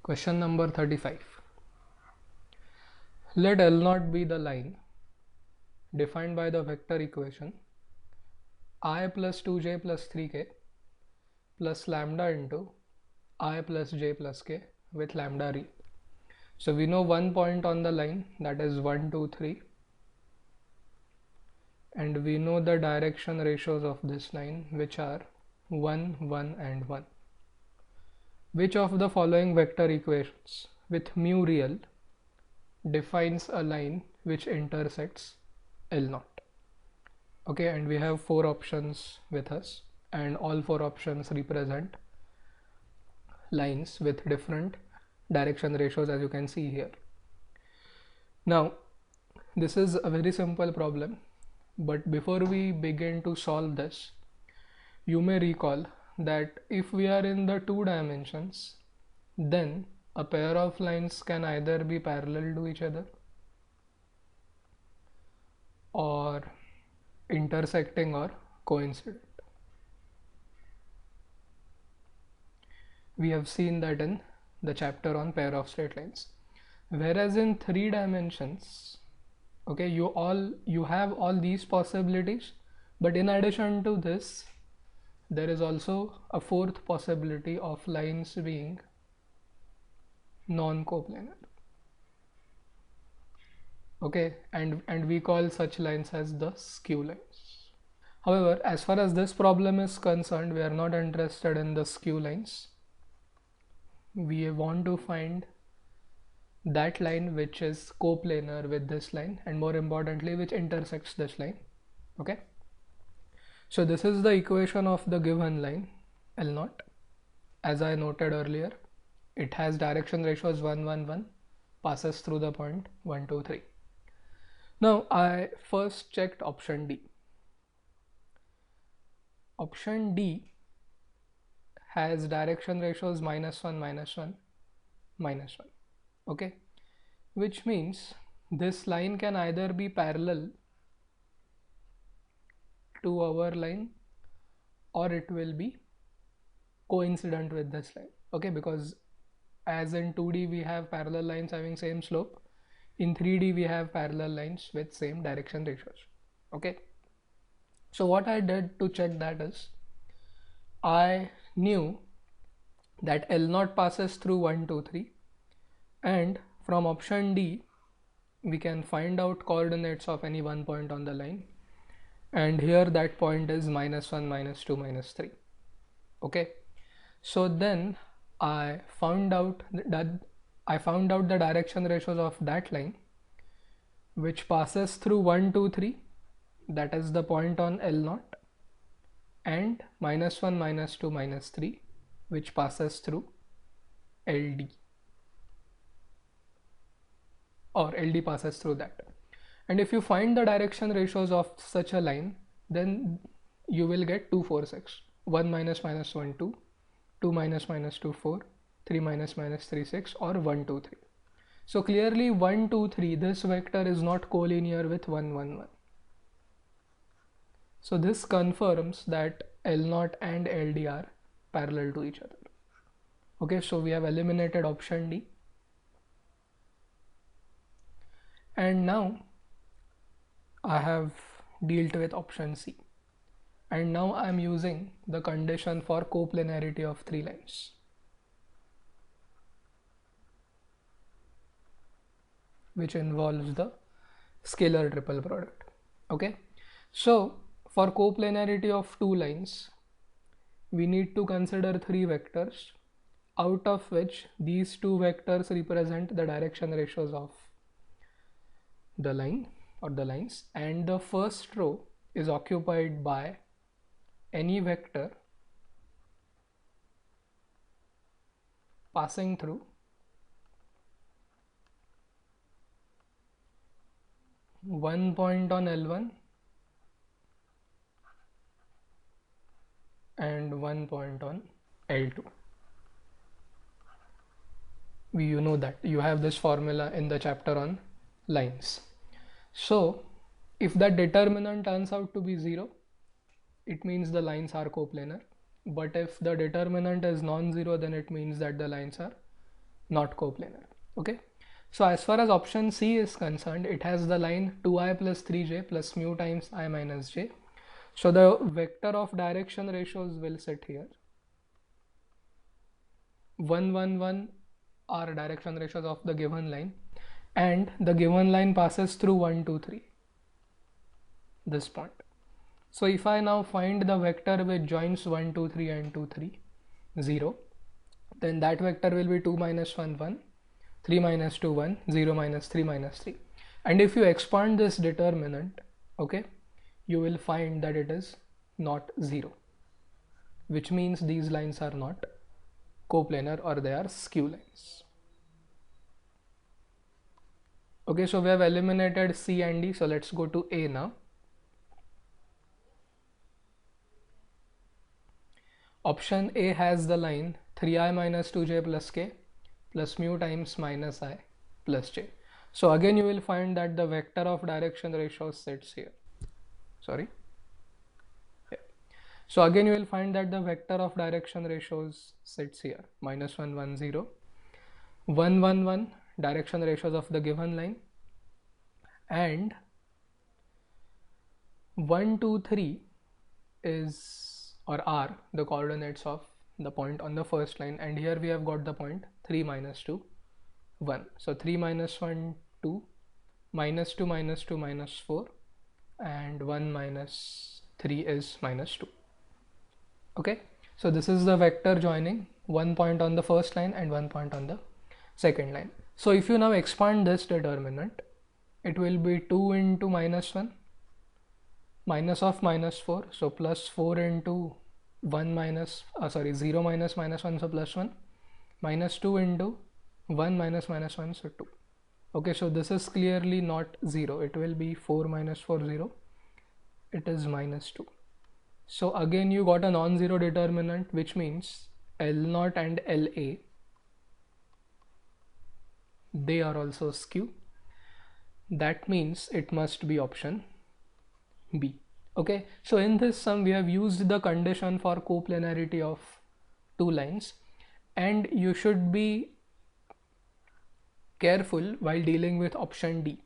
Question number 35. Let L0 be the line defined by the vector equation I plus 2j plus 3k plus lambda into I plus j plus k with lambda real. So we know one point on the line, that is 1, 2, 3, and we know the direction ratios of this line, which are 1, 1 and 1. Which of the following vector equations with mu real defines a line which intersects L0? Okay, and we have 4 options with us, and all 4 options represent lines with different direction ratios, as you can see here. Now this is a very simple problem, but before we begin to solve this, you may recall that if we are in the 2 dimensions, then a pair of lines can either be parallel to each other or intersecting or coincident. We have seen that in the chapter on pair of straight lines. Whereas in 3 dimensions, okay, you have all these possibilities, but in addition to this, there is also a 4th possibility of lines being non-coplanar. Okay, and we call such lines as the skew lines. However, as far as this problem is concerned, we are not interested in the skew lines. We want to find that line which is coplanar with this line, and more importantly which intersects this line. Okay, so this is the equation of the given line L0. As I noted earlier, it has direction ratios 1, 1, 1, passes through the point 1, 2, 3. Now I first checked option D. Option D has direction ratios -1, -1, -1. Okay, which means this line can either be parallel to our line or it will be coincident with this line. Okay, because as in 2D we have parallel lines having same slope, in 3D we have parallel lines with same direction ratios. Okay, so what I did to check that is, I knew that L0 passes through 1, 2, 3, and from option D we can find out coordinates of any one point on the line, and here that point is -1, -2, -3. Okay, so then I found out the direction ratios of that line which passes through 1, 2, 3, that is the point on L0, and -1, -2, -3, which passes through LD, or LD passes through that. And if you find the direction ratios of such a line, then you will get 2, 4, 6. 1 minus 1, 2, 2 minus 2, 4, 3 minus 3, 6, or 1, 2, 3. So clearly 1, 2, 3, this vector is not collinear with 1, 1, 1. So this confirms that L0 and LD are parallel to each other. Okay, so we have eliminated option D. And now I have dealt with option C. And now I am using the condition for coplanarity of 3 lines. Which involves the scalar triple product. Okay, so for coplanarity of 2 lines, we need to consider 3 vectors, out of which these 2 vectors represent the direction ratios of the line or the lines, and the first row is occupied by any vector passing through one point on L1 and one point on L2. You know that you have this formula in the chapter on lines. So if that determinant turns out to be 0, it means the lines are coplanar, but if the determinant is non-zero, then it means that the lines are not coplanar. Okay, so as far as option C is concerned, it has the line 2i plus 3j plus mu times I minus j. So the vector of direction ratios will sit here. 1 1 1 are direction ratios of the given line, and the given line passes through 1 2 3, this point. So if I now find the vector which joins 1 2 3 and 2 3 0, then that vector will be 2 minus 1 1, 3 minus 2 1, 0 minus 3 minus 3. And if you expand this determinant, okay, you will find that it is not 0, which means these lines are not coplanar, or they are skew lines. Okay, so we have eliminated C and D, so let's go to A now. Option A has the line 3i minus 2j plus k plus mu times minus I plus j. So again you will find that the vector of direction ratio sits here. Sorry. Yeah. So again you will find that the vector of direction ratios sits here. Minus 1 1 0, 1 1 1 direction ratios of the given line, and 1 2 3 is, or are, the coordinates of the point on the first line, and here we have got the point 3 minus 2 1. So 3 minus 1 2, minus 2 minus 2 minus 4, and 1 minus 3 is minus 2. Okay, so this is the vector joining one point on the first line and one point on the second line. So if you now expand this determinant, it will be 2 into minus 1, minus of minus 4, so plus 4 into 1 minus 0 minus minus 1, so plus 1, minus 2 into 1 minus minus 1, so 2. Okay, so this is clearly not 0, it will be 4 minus 4 0, it is minus 2. So again you got a non-zero determinant, which means L0 and LA, they are also skew. That means it must be option B. Okay, so in this sum we have used the condition for coplanarity of two lines, and you should be careful while dealing with option D.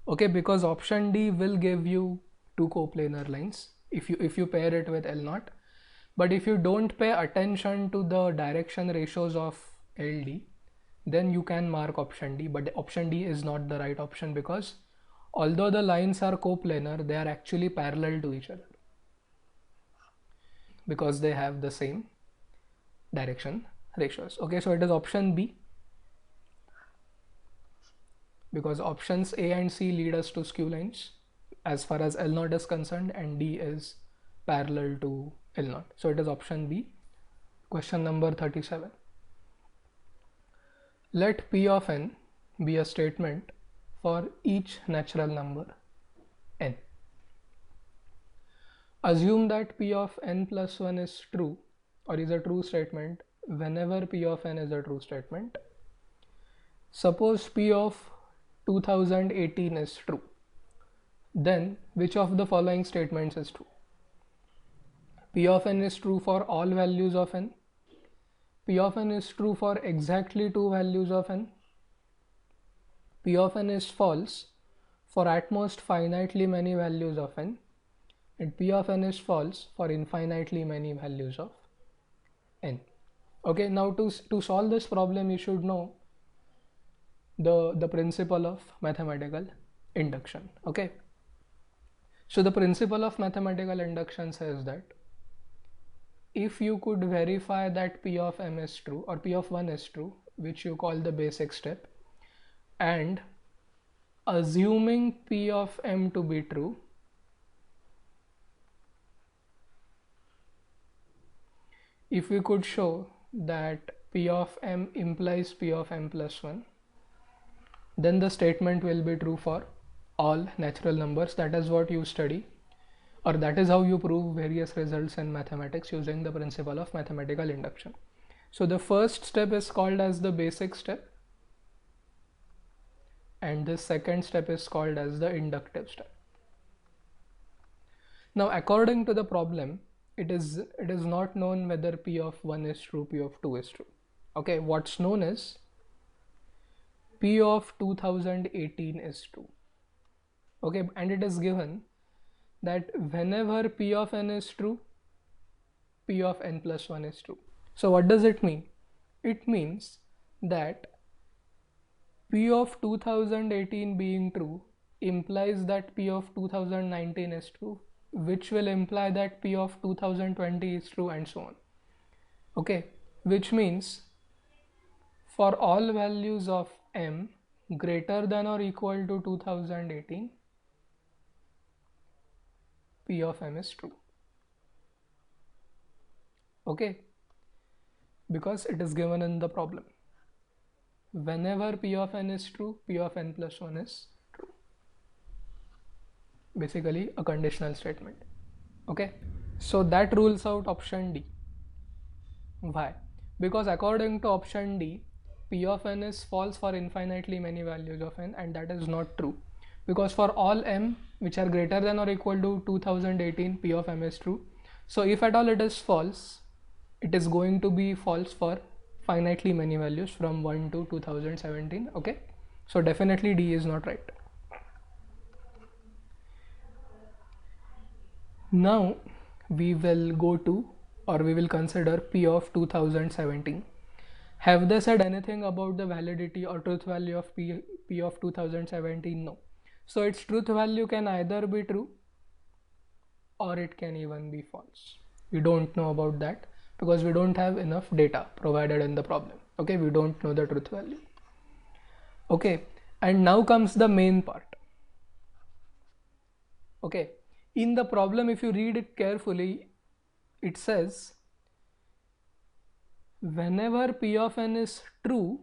Okay, because option D will give you two coplanar lines if you pair it with L0, but if you don't pay attention to the direction ratios of LD, then you can mark option D, but option D is not the right option, because although the lines are coplanar, they are actually parallel to each other because they have the same direction ratios. Okay, so it is option B, because options A and C lead us to skew lines as far as L0 is concerned, and D is parallel to L0. So it is option B. Question number 37. Let P of n be a statement for each natural number n. Assume that P of n plus 1 is true, or is a true statement whenever P of n is a true statement. Suppose P of 2018 is true. Then which of the following statements is true? P of n is true for all values of n. P of n is true for exactly two values of n. P of n is false for at most finitely many values of n, and P of n is false for infinitely many values of n. Okay, now to solve this problem you should know the principle of mathematical induction. Okay, so the principle of mathematical induction says that if you could verify that P of m is true, or P of 1 is true, which you call the basic step, and assuming P of m to be true, if we could show that P of m implies P of m plus 1, then the statement will be true for all natural numbers. That is what you study, or that is how you prove various results in mathematics using the principle of mathematical induction. So the first step is called as the basic step, and the second step is called as the inductive step. Now according to the problem, it is not known whether P of 1 is true, P of 2 is true. Okay, what's known as P of 2018 is true. Okay, and it is given that whenever P of n is true, P of n plus 1 is true. So what does it mean? It means that P of 2018 being true implies that P of 2019 is true, which will imply that P of 2020 is true, and so on. Okay, which means for all values of m greater than or equal to 2018, P of m is true. Okay, because it is given in the problem. Whenever P of n is true, P of n plus 1 is true. Basically a conditional statement. Okay, so that rules out option D. Why? Because according to option D, P of n is false for infinitely many values of n, and that is not true. Because for all m which are greater than or equal to 2018, P of m is true. So if at all it is false, it is going to be false for finitely many values from 1 to 2017. Okay, so definitely D is not right. Now we will go to, or we will consider P of 2017. Have they said anything about the validity or truth value of P of 2017? No. So its truth value can either be true or it can even be false. We don't know about that because we don't have enough data provided in the problem. Okay, we don't know the truth value. Okay, and now comes the main part. Okay, in the problem, if you read it carefully, it says whenever P of n is true,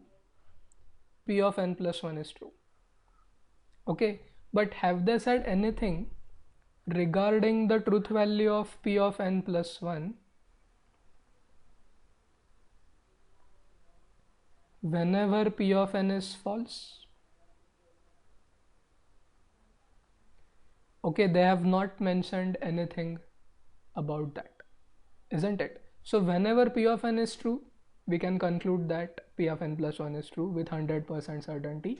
P of n plus 1 is true. Okay, but have they said anything regarding the truth value of P of n plus 1 whenever P of n is false? Okay, they have not mentioned anything about that, isn't it? So whenever P of n is true, we can conclude that P of n plus 1 is true with 100% certainty.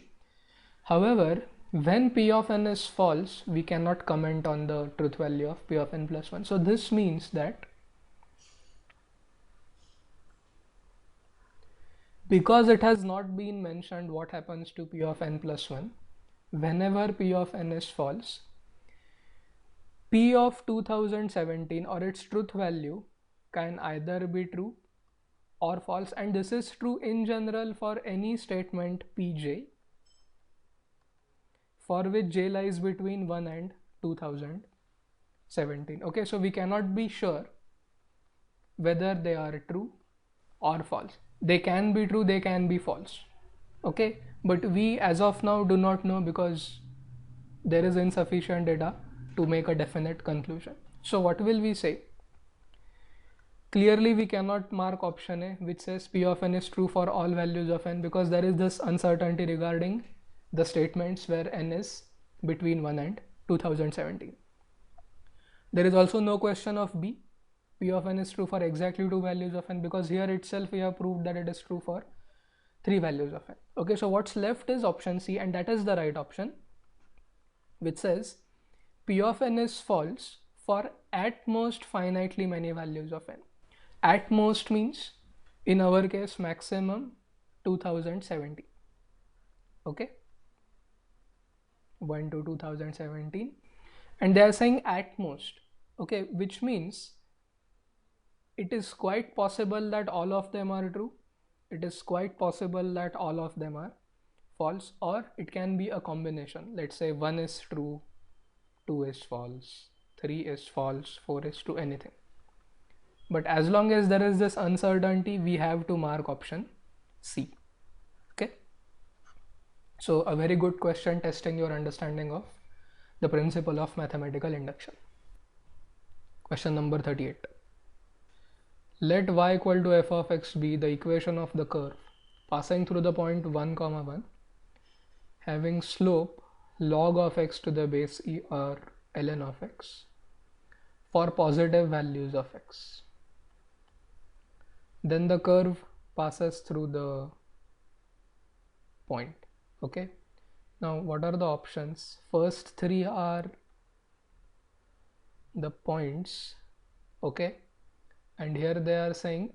However, when P of n is false, we cannot comment on the truth value of P of n plus 1. So this means that because it has not been mentioned what happens to P of n plus 1, whenever P of n is false, P of 2017 or its truth value can either be true or false, and this is true in general for any statement Pj for which j lies between 1 and 2017. Okay, so we cannot be sure whether they are true or false. They can be true, they can be false. Okay, but we as of now do not know because there is insufficient data to make a definite conclusion. So what will we say? Clearly we cannot mark option A which says P of n is true for all values of n, because there is this uncertainty regarding the statements where n is between 1 and 2017. There is also no question of B. P of n is true for exactly 2 values of n, because here itself we have proved that it is true for 3 values of n. Okay, so what's left is option C, and that is the right option, which says P of n is false for at most finitely many values of n. At most means in our case maximum 2070. Okay, 1 to 2017, and they are saying at most. Okay, which means it is quite possible that all of them are true, it is quite possible that all of them are false, or it can be a combination. Let's say 1 is true, 2 is false, 3 is false, 4 is true, anything. But as long as there is this uncertainty, we have to mark option C. Okay, so a very good question testing your understanding of the principle of mathematical induction. Question number 38. Let y equal to f of x be the equation of the curve passing through the point 1, 1, having slope log of x to the base e or ln of x for positive values of x. Then the curve passes through the point. Okay, now what are the options? First three are the points. Okay, and here they are saying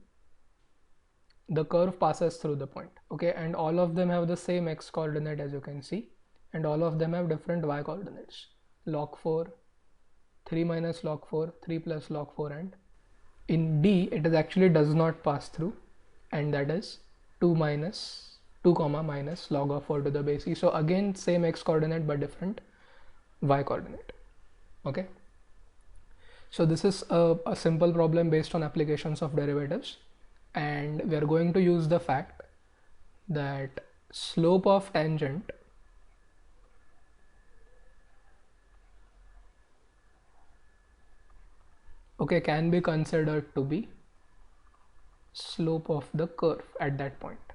the curve passes through the point. Okay, and all of them have the same x coordinate, as you can see, and all of them have different y coordinates: log 4, 3 minus log 4, 3 plus log 4, and in D it is actually does not pass through, and that is 2 minus 2 comma minus log of 4 to the base e. So again same x coordinate but different y coordinate. Okay, so this is a simple problem based on applications of derivatives, and we are going to use the fact that slope of tangent okay can be considered to be slope of the curve at that point,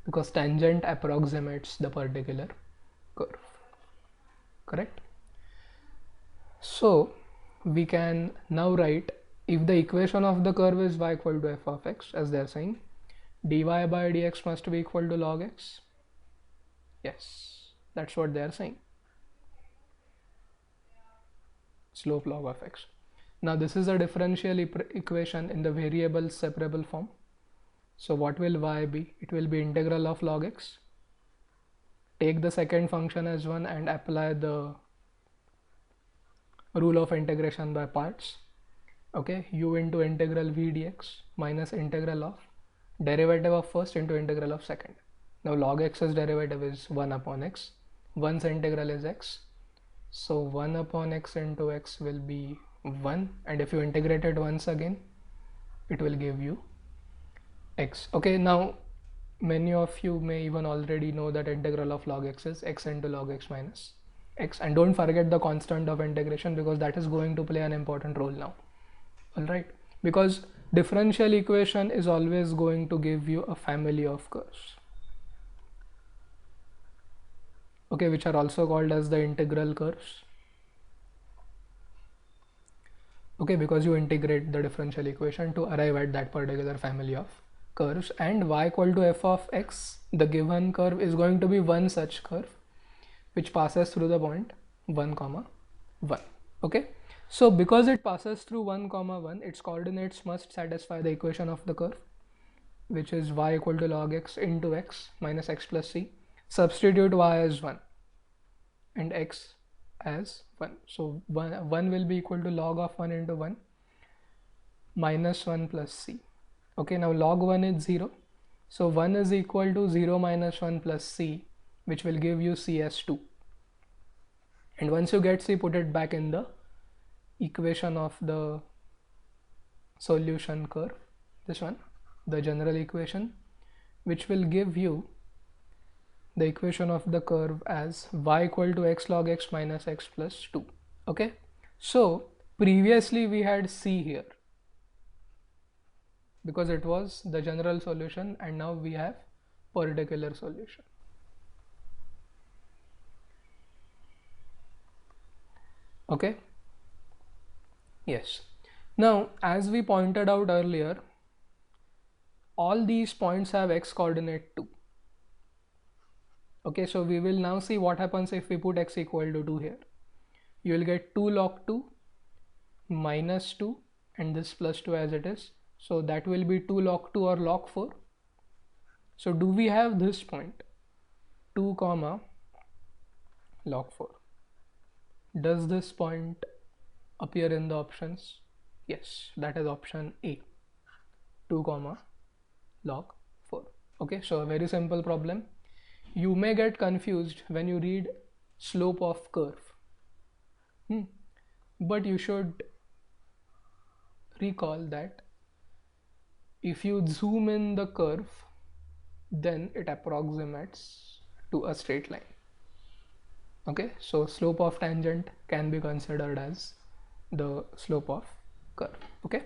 because tangent approximates the particular curve. Correct? So we can now write, if the equation of the curve is y equal to f of x, as they are saying, dy by dx must be equal to log x. Yes, that's what they are saying. Slope log of x. Now this is a differential equation in the variable separable form. So what will y be? It will be integral of log x. Take the second function as 1 and apply the rule of integration by parts. Okay, u into integral v dx minus integral of derivative of first into integral of second. Now log x's derivative is 1 upon x. 1's integral is x. So 1 upon x into x will be 1, and if you integrate it once again, it will give you x. Okay, now many of you may even already know that integral of log x is x into log x minus x, and don't forget the constant of integration, because that is going to play an important role now. Alright, because differential equation is always going to give you a family of curves, okay, which are also called as the integral curves. Okay, because you integrate the differential equation to arrive at that particular family of curves, and y equal to f of x, the given curve is going to be one such curve which passes through the point 1 comma 1. Okay, so because it passes through 1 comma 1, its coordinates must satisfy the equation of the curve, which is y equal to log x into x minus x plus c. Substitute y as 1 and x as 1. So 1 will be equal to log of 1 into 1 minus 1 plus c. Okay, now log 1 is 0. So 1 is equal to 0 minus 1 plus c, which will give you c as 2. And once you get c, put it back in the equation of the solution curve, this one, the general equation, which will give you the equation of the curve as y equal to x log x minus x plus 2. Okay, so previously we had c here because it was the general solution, and now we have particular solution. Okay, yes, now as we pointed out earlier, all these points have x coordinate 2. Okay, so we will now see what happens if we put x equal to 2 here. You will get 2 log 2 minus 2 and this plus 2 as it is. So that will be 2 log 2 or log 4. So do we have this point 2 comma log 4? Does this point appear in the options? Yes, that is option A, 2 comma log 4. Okay, so a very simple problem. You may get confused when you read slope of curve, but you should recall that if you zoom in the curve, then it approximates to a straight line. Okay, so slope of tangent can be considered as the slope of curve. Okay,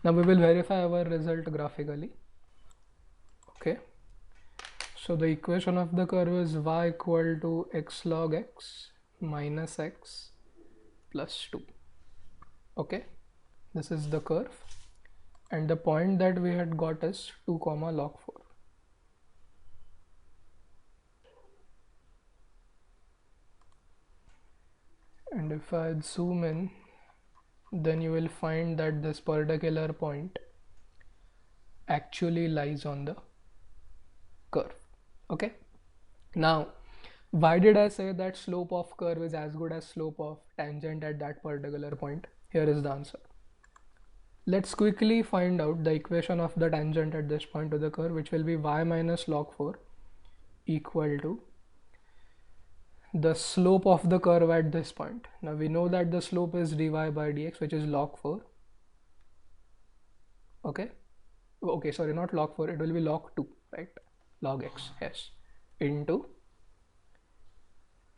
now we will verify our result graphically. Okay, so the equation of the curve is y equal to x log x minus x plus 2. Okay, this is the curve, and the point that we had got is 2 comma log 4. And if I zoom in, then you will find that this particular point actually lies on the curve. Okay, now why did I say that slope of curve is as good as slope of tangent at that particular point? Here is the answer. Let's quickly find out the equation of the tangent at this point to the curve, which will be y minus log 4 equal to the slope of the curve at this point. Now we know that the slope is dy by dx, which is log 4. Okay, sorry, not log 4, it will be log 2, right? Log x, yes, into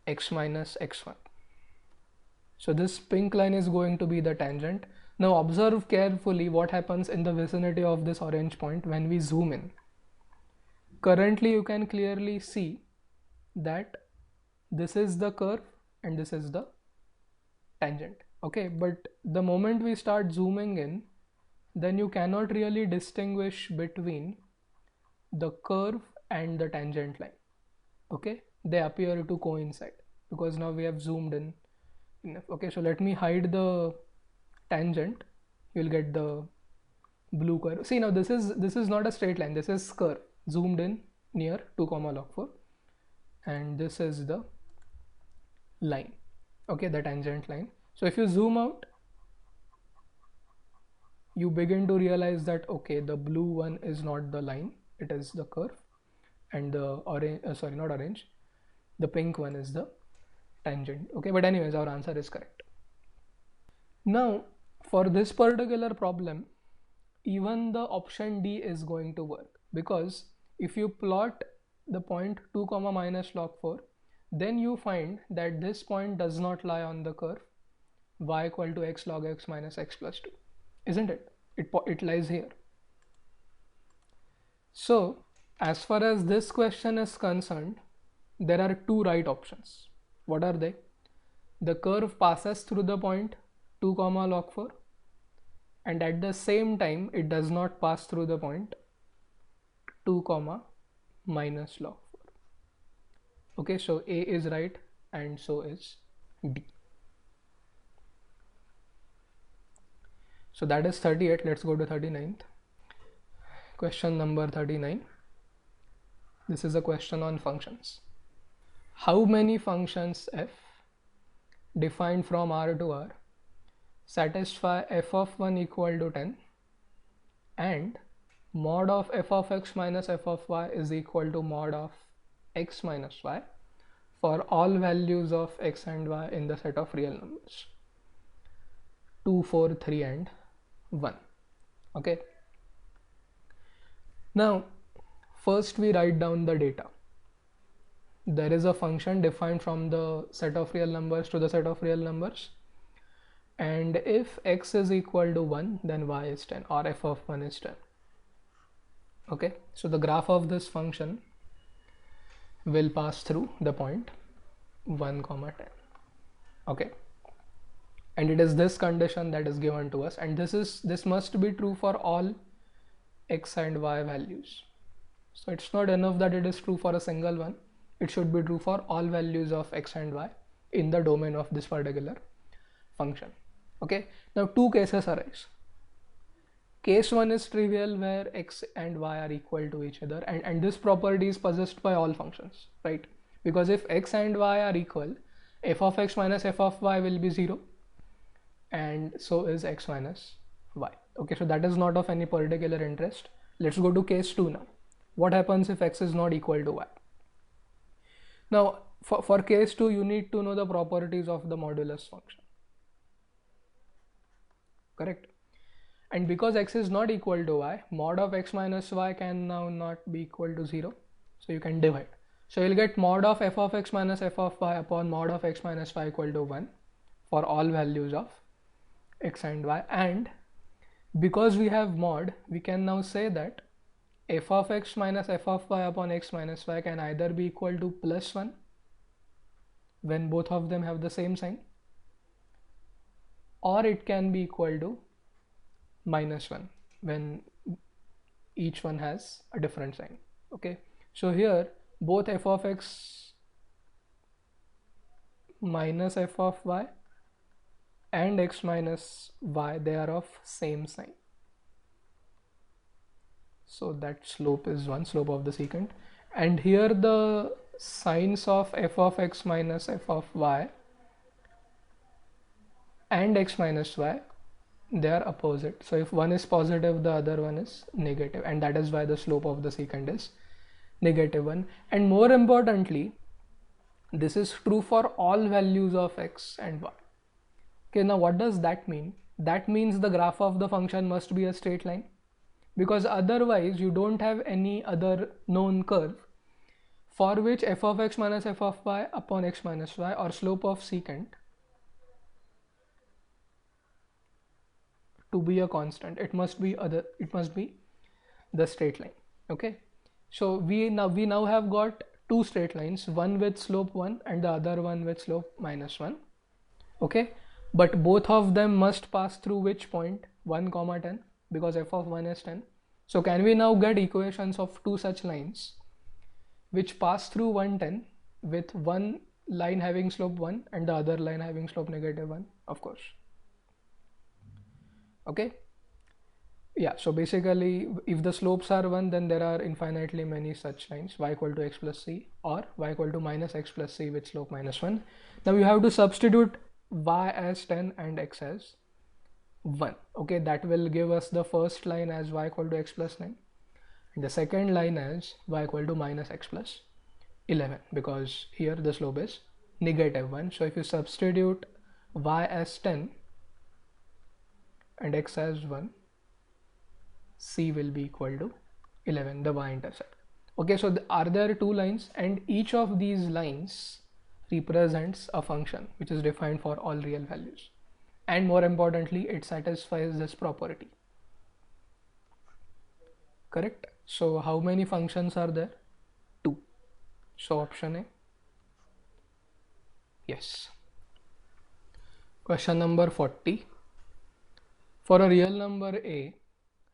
x minus x1. So this pink line is going to be the tangent. Now observe carefully what happens in the vicinity of this orange point when we zoom in. Currently you can clearly see that this is the curve and this is the tangent. Okay, but the moment we start zooming in, then you cannot really distinguish between the curve and the tangent line. Okay, they appear to coincide because now we have zoomed in enough. Okay, so let me hide the tangent. You'll get the blue curve. See, now this is not a straight line, this is curve zoomed in near 2 comma log 4, and this is the line, okay, the tangent line. So if you zoom out, you begin to realize that okay, the blue one is not the line, it is the curve, and the orange, sorry, not orange, the pink one is the tangent. Okay, but anyways, our answer is correct. Now for this particular problem, even the option D is going to work, because if you plot the point 2 comma minus log 4, then you find that this point does not lie on the curve y equal to x log x minus x plus 2, isn't it? It lies here. So as far as this question is concerned, there are two right options. What are they? The curve passes through the point 2 comma log 4, and at the same time it does not pass through the point 2 comma minus log 4. Okay, so A is right and so is D. So that is 38. Let's go to 39th. Question number 39. This is a question on functions. How many functions f defined from R to R satisfy f of 1 equal to 10 and mod of f of x minus f of y is equal to mod of x minus y for all values of x and y in the set of real numbers 2, 4, 3 and 1. Okay, now first we write down the data. There is a function defined from the set of real numbers to the set of real numbers, and if x is equal to 1, then y is 10, or f of 1 is 10. Okay, so the graph of this function will pass through the point 1 comma 10. Okay, and it is this condition that is given to us, and this must be true for all x and y values. So it's not enough that it is true for a single one, it should be true for all values of x and y in the domain of this particular function. Okay, now two cases arise. Case 1 is trivial, where x and y are equal to each other, and this property is possessed by all functions, right? Because if x and y are equal, f of x minus f of y will be 0, and so is x minus y. Okay, so that is not of any particular interest. Let's go to case 2 now. What happens if x is not equal to y? Now for case 2, you need to know the properties of the modulus function, correct? And because x is not equal to y, mod of x minus y can now not be equal to 0, so you can divide. So you'll get mod of f of x minus f of y upon mod of x minus y equal to 1 for all values of x and y, and because we have mod, we can now say that f of x minus f of y upon x minus y can either be equal to plus 1 when both of them have the same sign, or it can be equal to minus 1 when each one has a different sign. Okay, so here both f of x minus f of y and x minus y, they are of same sign. So that slope is 1, slope of the secant. And here the signs of f of x minus f of y and x minus y, they are opposite. So if one is positive, the other one is negative, and that is why the slope of the secant is -1. And more importantly, this is true for all values of x and y. Okay, now what does that mean? That means the graph of the function must be a straight line, because otherwise you don't have any other known curve for which f of x minus f of y upon x minus y, or slope of secant, to be a constant. It must be the straight line. Okay, so we now have got two straight lines, one with slope 1 and the other one with slope -1. Okay, but both of them must pass through which point? 1 comma 10, because f of 1 is 10. So can we now get equations of two such lines which pass through 110, with one line having slope 1 and the other line having slope -1? Of course. Okay, yeah, so basically if the slopes are 1, then there are infinitely many such lines, y equal to x plus c or y equal to minus x plus c with slope -1. Now you have to substitute y as 10 and x as 1. Okay, that will give us the first line as y equal to x plus 9 and the second line as y equal to minus x plus 11, because here the slope is -1. So if you substitute y as 10 and x as 1, c will be equal to 11, the y-intercept. Okay, so are there two lines, and each of these lines represents a function which is defined for all real values, and more importantly it satisfies this property. Correct? So how many functions are there? 2. So option A. Yes. Question number 40. For a real number a,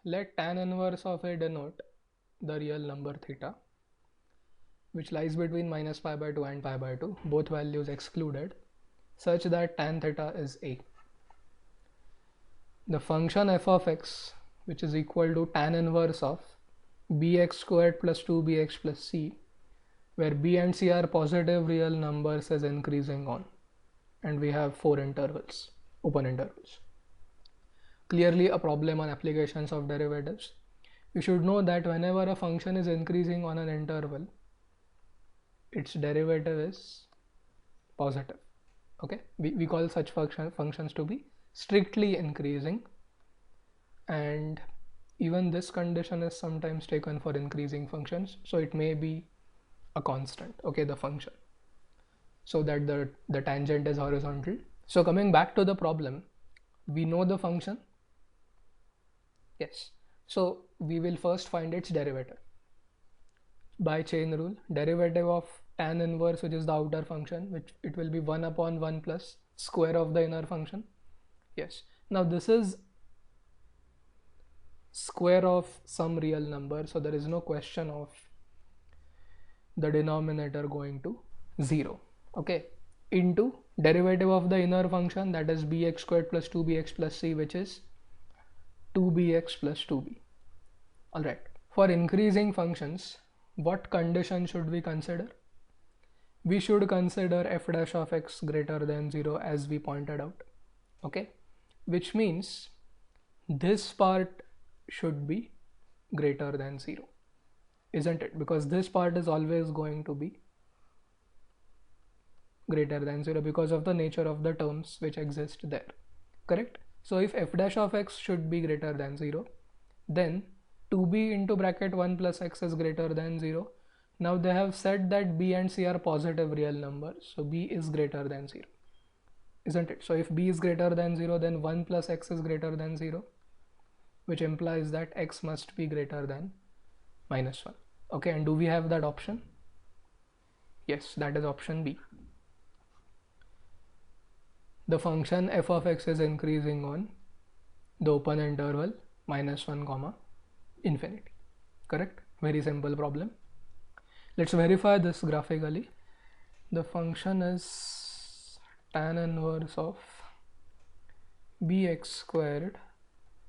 let tan inverse of a denote the real number theta, which lies between minus pi by 2 and pi by 2, both values excluded, such that tan theta is a. The function f of x, which is equal to tan inverse of bx squared plus 2bx plus c, where b and c are positive real numbers, is increasing on, and we have 4 intervals, open intervals. Clearly a problem on applications of derivatives. You should know that whenever a function is increasing on an interval, its derivative is positive. Okay, we call such functions to be strictly increasing, and even this condition is sometimes taken for increasing functions, so it may be a constant, okay, the function, so that the tangent is horizontal. So coming back to the problem, we know the function. Yes, so we will first find its derivative by chain rule. Derivative of tan inverse, which is the outer function, which it will be 1 upon 1 plus square of the inner function. Yes, now this is square of some real number, so there is no question of the denominator going to 0. Okay, into derivative of the inner function, that is bx squared plus 2bx plus c, which is 2bx plus 2b. Alright, for increasing functions, what condition should we consider? We should consider f dash of x greater than 0, as we pointed out. Okay, which means this part should be greater than 0, isn't it? Because this part is always going to be greater than 0 because of the nature of the terms which exist there. Correct? So if f dash of x should be greater than 0, then 2b into bracket 1 plus x is greater than 0. Now they have said that b and c are positive real numbers, so b is greater than 0, isn't it? So if b is greater than 0, then 1 plus x is greater than 0, which implies that x must be greater than -1. Okay, and do we have that option? Yes, that is option B. The function f of x is increasing on the open interval minus 1 comma infinity. Correct? Very simple problem. Let's verify this graphically. The function is tan inverse of bx squared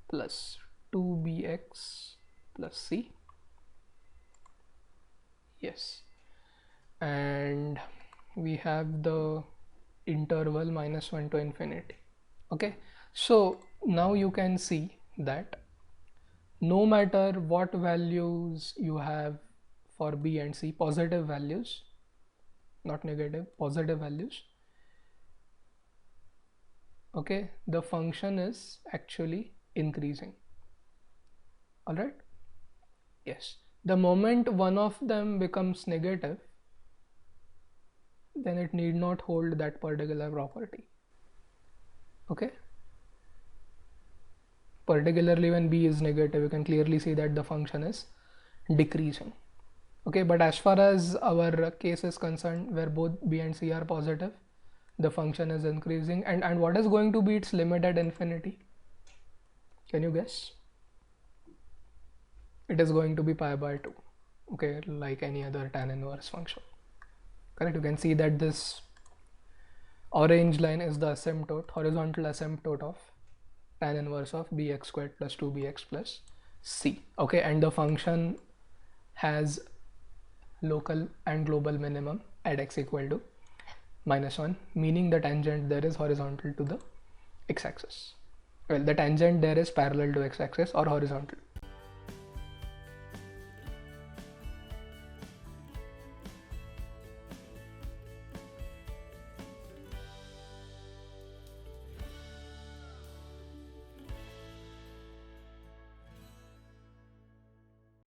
plus 2bx plus c. Yes, and we have the interval minus 1 to infinity. Okay, so now you can see that no matter what values you have for b and c, positive values, not negative, positive values, okay, the function is actually increasing. All right, yes, the moment one of them becomes negative, then it need not hold that particular property. Okay, particularly when b is negative, you can clearly see that the function is decreasing. Okay, but as far as our case is concerned, where both b and c are positive, the function is increasing. And what is going to be its limit at infinity? Can you guess? It is going to be pi by 2. Okay, like any other tan inverse function. Correct? You can see that this orange line is the asymptote, horizontal asymptote of tan inverse of bx squared plus 2bx plus c. Okay, and the function has local and global minimum at x equal to minus 1, meaning the tangent there is horizontal to the x-axis. Well, the tangent there is parallel to x-axis or horizontal.